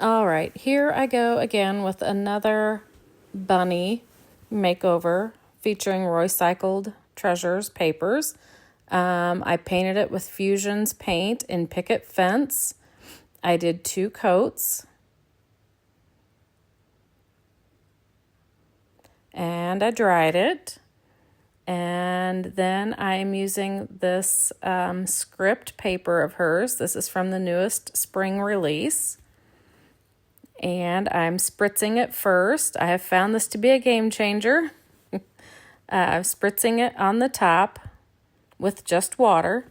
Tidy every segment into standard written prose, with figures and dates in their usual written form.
All right, here I go again with another bunny makeover featuring Roycycled Treasures papers. I painted it with Fusion's paint in Picket Fence. I did 2 coats. And I dried it. And then I'm using this script paper of hers. This is from the newest spring release. And I'm spritzing it first. I have found this to be a game changer. I'm spritzing it on the top with just water.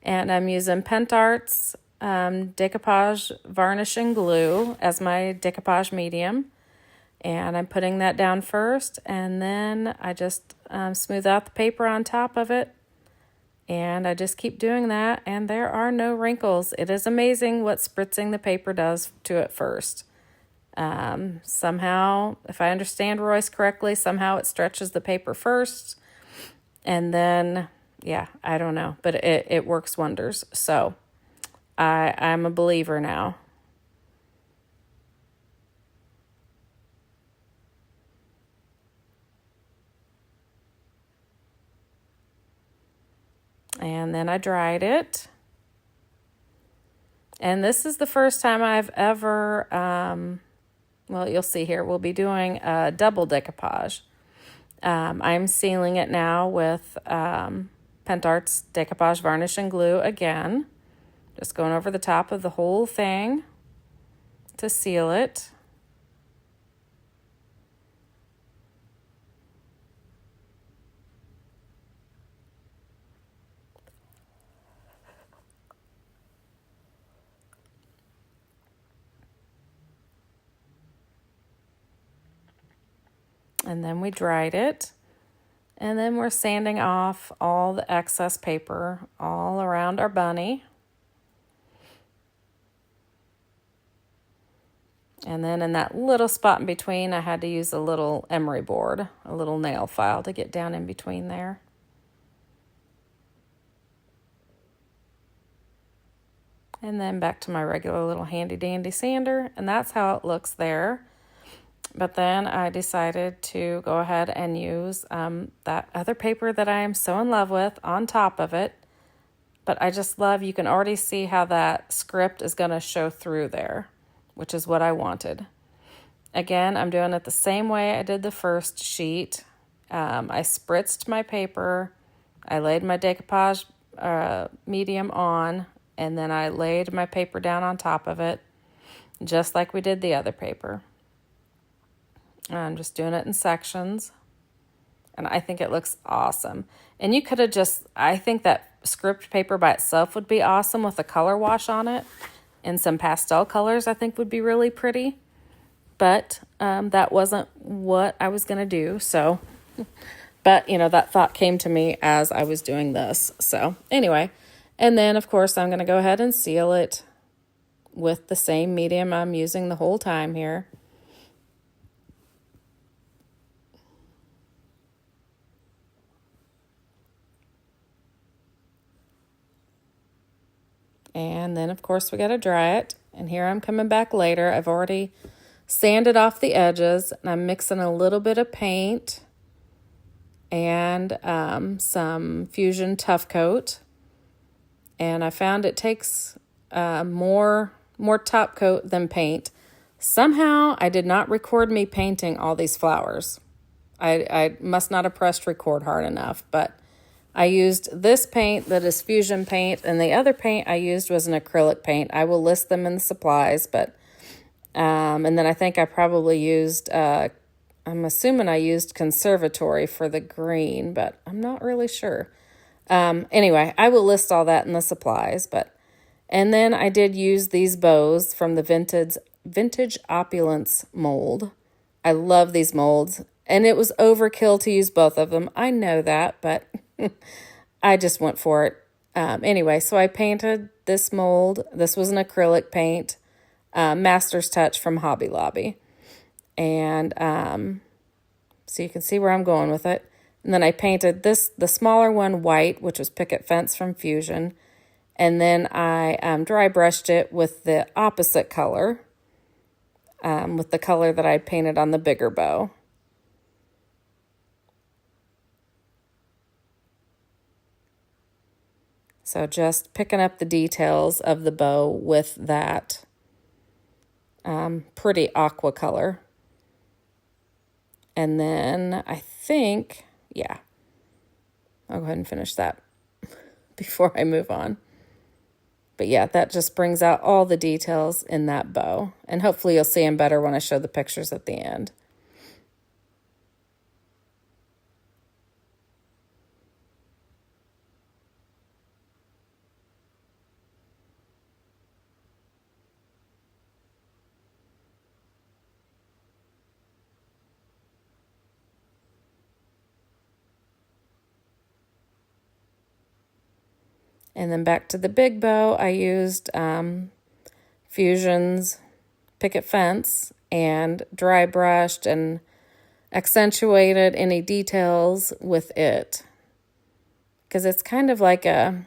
And I'm using PentArt's Decoupage Varnish and Glue as my decoupage medium. And I'm putting that down first, and then I just smooth out the paper on top of it. And I just keep doing that, and there are no wrinkles. It is amazing what spritzing the paper does to it first. Somehow, if I understand Royce correctly, somehow it stretches the paper first. And then, yeah, I don't know, but it works wonders. So I'm a believer now. And then I dried it. And this is the first time I've ever, well, you'll see here, we'll be doing a double decoupage. I'm sealing it now with PentArt's Decoupage Varnish and Glue again. Just going over the top of the whole thing to seal it. And then we dried it. And then we're sanding off all the excess paper all around our bunny. And then in that little spot in between, I had to use a little emery board, a little nail file to get down in between there. And then back to my regular little handy dandy sander, and that's how it looks there. But then I decided to go ahead and use that other paper that I am so in love with on top of it. But I just love, you can already see how that script is going to show through there, which is what I wanted. Again, I'm doing it the same way I did the first sheet. I spritzed my paper, I laid my decoupage medium on, and then I laid my paper down on top of it, just like we did the other paper. I'm just doing it in sections, and I think it looks awesome. And you could have just, I think that script paper by itself would be awesome with a color wash on it, and some pastel colors I think would be really pretty. But that wasn't what I was going to do, so. But, you know, that thought came to me as I was doing this. So, anyway. And then, of course, I'm going to go ahead and seal it with the same medium I'm using the whole time here. And then, of course, we got to dry it. And here I'm coming back later. I've already sanded off the edges, and I'm mixing a little bit of paint and some Fusion Tough Coat. And I found it takes more top coat than paint. Somehow, I did not record me painting all these flowers. I must not have pressed record hard enough, but I used this paint that is Fusion paint, and the other paint I used was an acrylic paint. I will list them in the supplies, but and then I think I probably used, I'm assuming I used Conservatory for the green, but I'm not really sure. Anyway, I will list all that in the supplies, and then I did use these bows from the Vintage Opulence mold. I love these molds, and it was overkill to use both of them. I know that, but I just went for it. Anyway, so I painted this mold. This was an acrylic paint, Master's Touch from Hobby Lobby. And so you can see where I'm going with it. And then I painted the smaller one white, which was Picket Fence from Fusion. And then I dry brushed it with the opposite color. with the color that I painted on the bigger bow. So just picking up the details of the bow with that pretty aqua color. And then I think, yeah, I'll go ahead and finish that before I move on. But yeah, that just brings out all the details in that bow. And hopefully you'll see them better when I show the pictures at the end. And then back to the big bow, I used Fusion's Picket Fence and dry brushed and accentuated any details with it. Because it's kind of like I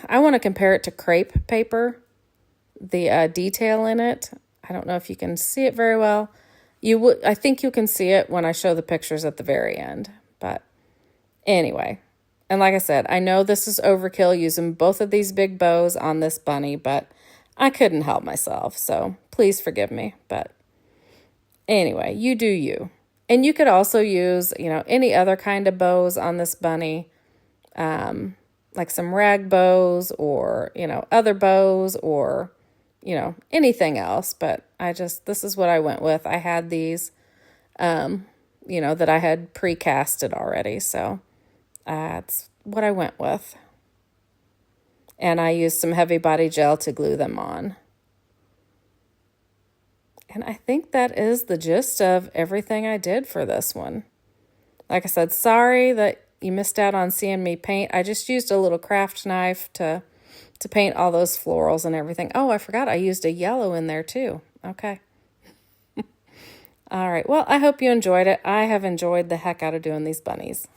want to compare it to crepe paper, the detail in it. I don't know if you can see it very well. I think you can see it when I show the pictures at the very end. But anyway, and like I said, I know this is overkill using both of these big bows on this bunny, but I couldn't help myself, so please forgive me. But anyway, you do you. And you could also use, any other kind of bows on this bunny, like some rag bows or, other bows or, anything else. But this is what I went with. I had these, that I had pre-casted already, so that's what I went with. And I used some heavy body gel to glue them on. And I think that is the gist of everything I did for this one. Like I said, sorry that you missed out on seeing me paint. I just used a little craft knife to paint all those florals and everything. Oh, I forgot I used a yellow in there too. Okay. All right. Well, I hope you enjoyed it. I have enjoyed the heck out of doing these bunnies.